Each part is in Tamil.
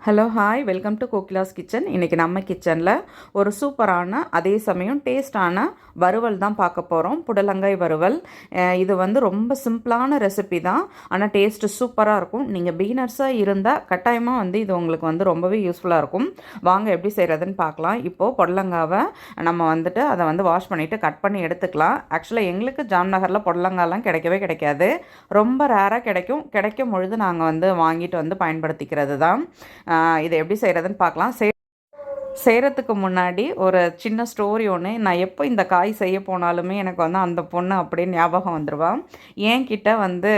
Hello hi welcome to Kokila's kitchen. இன்றைக்கி நம்ம கிச்சனில் ஒரு சூப்பரான அதே சமயம் டேஸ்டான வறுவல் தான் பார்க்க போகிறோம். புடலங்காய் வறுவல். இது வந்து ரொம்ப சிம்பிளான ரெசிபி தான், ஆனால் டேஸ்ட்டு சூப்பராக இருக்கும். நீங்கள் பிகினர்ஸாக இருந்தால் கட்டாயமாக வந்து இது உங்களுக்கு வந்து ரொம்பவே யூஸ்ஃபுல்லாக இருக்கும். வாங்க எப்படி செய்கிறதுன்னு பார்க்கலாம். இப்போது புடலங்காவை நம்ம வந்துட்டு அதை வந்து வாஷ் பண்ணிவிட்டு கட் பண்ணி எடுத்துக்கலாம். ஆக்சுவலாக எங்களுக்கு ஜாம்நகரில் புடலங்காலாம் கிடைக்கவே கிடைக்காது, ரொம்ப ரேராக கிடைக்கும் பொழுது நாங்கள் வந்து வாங்கிட்டு வந்து பயன்படுத்திக்கிறது தான். இதை எப்படி செய்கிறதுன்னு பார்க்கலாம். செய்கிறதுக்கு முன்னாடி ஒரு சின்ன ஸ்டோரி ஒன்று. நான் எப்போ இந்த காய் செய்ய போனாலுமே எனக்கு வந்து அந்த பொண்ணு அப்படியே ஞாபகம் வந்துடுவான். என்கிட்ட வந்து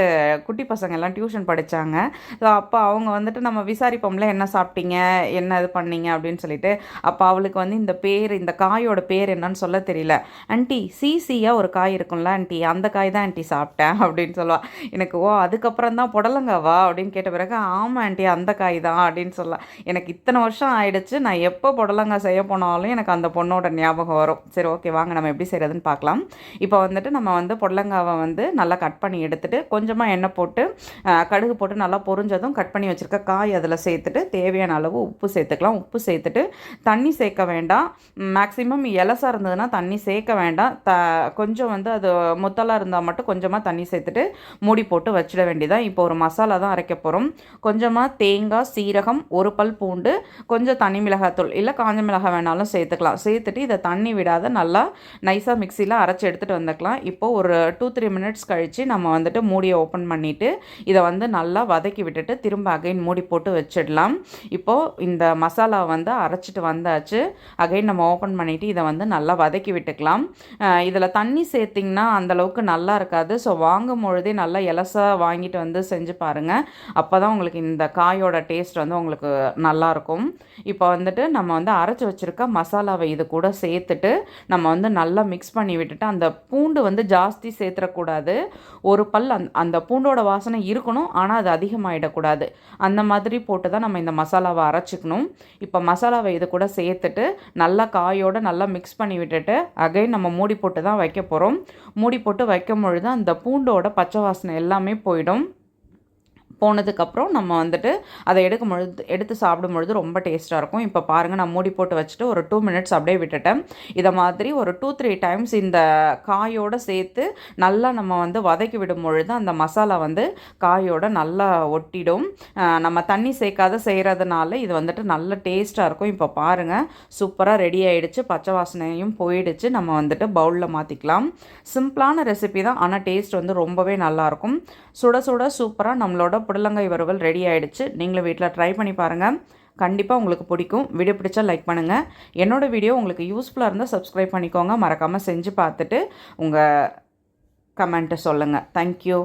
குட்டி பசங்க எல்லாம் டியூஷன் படித்தாங்க. ஸோ அப்போ அவங்க வந்துட்டு நம்ம விசாரிப்போம்ல, என்ன சாப்பிட்டீங்க, என்ன இது பண்ணீங்க அப்படின்னு சொல்லிட்டு. அப்போ அவளுக்கு வந்து இந்த காயோட பேர் என்னன்னு சொல்ல தெரியல. ஆண்டி சீசியாக ஒரு காய் இருக்கும்ல ஆண்டி, அந்த காய் தான் ஆண்டி சாப்பிட்டேன் அப்படின்னு சொல்லுவாள். எனக்கு அதுக்கப்புறம் தான் புடலங்காவா அப்படின்னு கேட்ட பிறகு ஆமாம் ஆண்டி அந்த காய் தான் அப்படின்னு சொல்லலாம். எனக்கு இத்தனை வருஷம் ஆயிடுச்சு, நான் எப்போ புடலங்காய் செய்ய போனாலும் எனக்கு அந்த பொண்ணோட ஞாபகம் வரும். சரி, ஓகே, வாங்க நம்ம எப்படி செய்கிறதுன்னு பார்க்கலாம். இப்போ வந்துட்டு நம்ம வந்து புடலங்காவை வந்து நல்லா கட் பண்ணி எடுத்துகிட்டு கொஞ்சமாக எண்ணெய் போட்டு கடுகு போட்டு நல்லா பொரிஞ்சதும் கட் பண்ணி வச்சுருக்க காய் அதில் சேர்த்துட்டு தேவையான அளவு உப்பு சேர்த்துக்கலாம். உப்பு சேர்த்துட்டு தண்ணி சேர்க்க வேண்டாம். மேக்ஸிமம் இலசாக இருந்ததுன்னா தண்ணி சேர்க்க வேண்டாம். கொஞ்சம் வந்து அது முத்தலாக இருந்தால் மட்டும் கொஞ்சமாக தண்ணி சேர்த்துட்டு மூடி போட்டு வச்சிட வேண்டியதான். இப்போ ஒரு மசாலா தான் அரைக்க போகிறோம். கொஞ்சமாக தேங்காய், சீரகம், ஒரு பல் பூண்டு, கொஞ்சம் தனி மிளகாத்தூள் இல்லை காஞ்ச மிளகாய் வேணாலும் சேர்த்துக்கலாம். சேர்த்துட்டு இதை தண்ணி விடாத நல்லா நைஸாக மிக்சியில் அரைச்சி எடுத்துகிட்டு வந்துக்கலாம். இப்போது ஒரு 2-3 மினிட்ஸ் கழித்து நம்ம வந்துட்டு மூடியை ஓப்பன் பண்ணிவிட்டு இதை வந்து நல்லா வதக்கி விட்டுட்டு திரும்ப அகைன் மூடி போட்டு வச்சிடலாம். இப்போது இந்த மசாலா வந்து அரைச்சிட்டு வந்தாச்சு. அகைன் நம்ம ஓப்பன் பண்ணிவிட்டு இதை வந்து நல்லா வதக்கி விட்டுக்கலாம். இதில் தண்ணி சேர்த்திங்கன்னா அந்தளவுக்கு நல்லா இருக்காது. ஸோ வாங்கும் பொழுதே நல்லா இலசாக வாங்கிட்டு வந்து செஞ்சு பாருங்கள். அப்போ தான் உங்களுக்கு இந்த காயோட டேஸ்ட் வந்து உங்களுக்கு நல்லாயிருக்கும். இப்போ வந்துட்டு நம்ம வந்து அரைச்சி வச்சுருக்க மசாலாவை இது கூட சேர்த்துட்டு நம்ம வந்து நல்லா மிக்ஸ் பண்ணி விட்டுட்டு, அந்த பூண்டு வந்து ஜாஸ்தி சேர்த்துடக்கூடாது. ஒரு பல் அந்த பூண்டோட வாசனை இருக்கணும், ஆனால் அது அதிகமாகிடக்கூடாது. அந்த மாதிரி போட்டு தான் நம்ம இந்த மசாலாவை அரைச்சிக்கணும். இப்போ மசாலாவை இது கூட சேர்த்துட்டு நல்லா காயோடு நல்லா மிக்ஸ் பண்ணி விட்டுட்டு அகைன் நம்ம மூடி போட்டு தான் வைக்க போகிறோம். மூடி போட்டு வைக்கும் பொழுது அந்த பூண்டோட பச்சை வாசனை எல்லாமே போனதுக்கப்புறம் நம்ம வந்துட்டு அதை எடுத்து சாப்பிடும் பொழுது ரொம்ப டேஸ்ட்டாக இருக்கும். இப்போ பாருங்கள், நான் மூடி போட்டு வச்சுட்டு ஒரு 2 மினிட்ஸ் அப்படியே விட்டுட்டேன். இதை மாதிரி ஒரு 2-3 டைம்ஸ் இந்த காயோடு சேர்த்து நல்லா நம்ம வந்து வதக்கி விடும் பொழுது அந்த மசாலா வந்து காயோடு நல்லா ஒட்டிடும். நம்ம தண்ணி சேர்க்காத செய்கிறதுனால இது வந்துட்டு நல்ல டேஸ்ட்டாக இருக்கும். இப்போ பாருங்கள், சூப்பராக ரெடி ஆகிடுச்சு. பச்சை வாசனையும் போயிடுச்சு. நம்ம வந்துட்டு பவுலில் மாற்றிக்கலாம். சிம்பிளான ரெசிபி தான், ஆனால் டேஸ்ட் வந்து ரொம்பவே நல்லாயிருக்கும். சுட சுட சூப்பராக நம்மளோட புடலங்காய் வறுவல் ரெடி ஆகிடுச்சு. நீங்களும் வீட்டில் ட்ரை பண்ணி பாருங்கள். கண்டிப்பாக உங்களுக்கு பிடிக்கும். வீடியோ பிடிச்சா லைக் பண்ணுங்கள். என்னோடய வீடியோ உங்களுக்கு யூஸ்ஃபுல்லாக இருந்தால் சப்ஸ்கிரைப் பண்ணிக்கோங்க. மறக்காமல் செஞ்சு பார்த்துட்டு உங்கள் கமெண்ட்டை சொல்லுங்கள். தேங்க்யூ.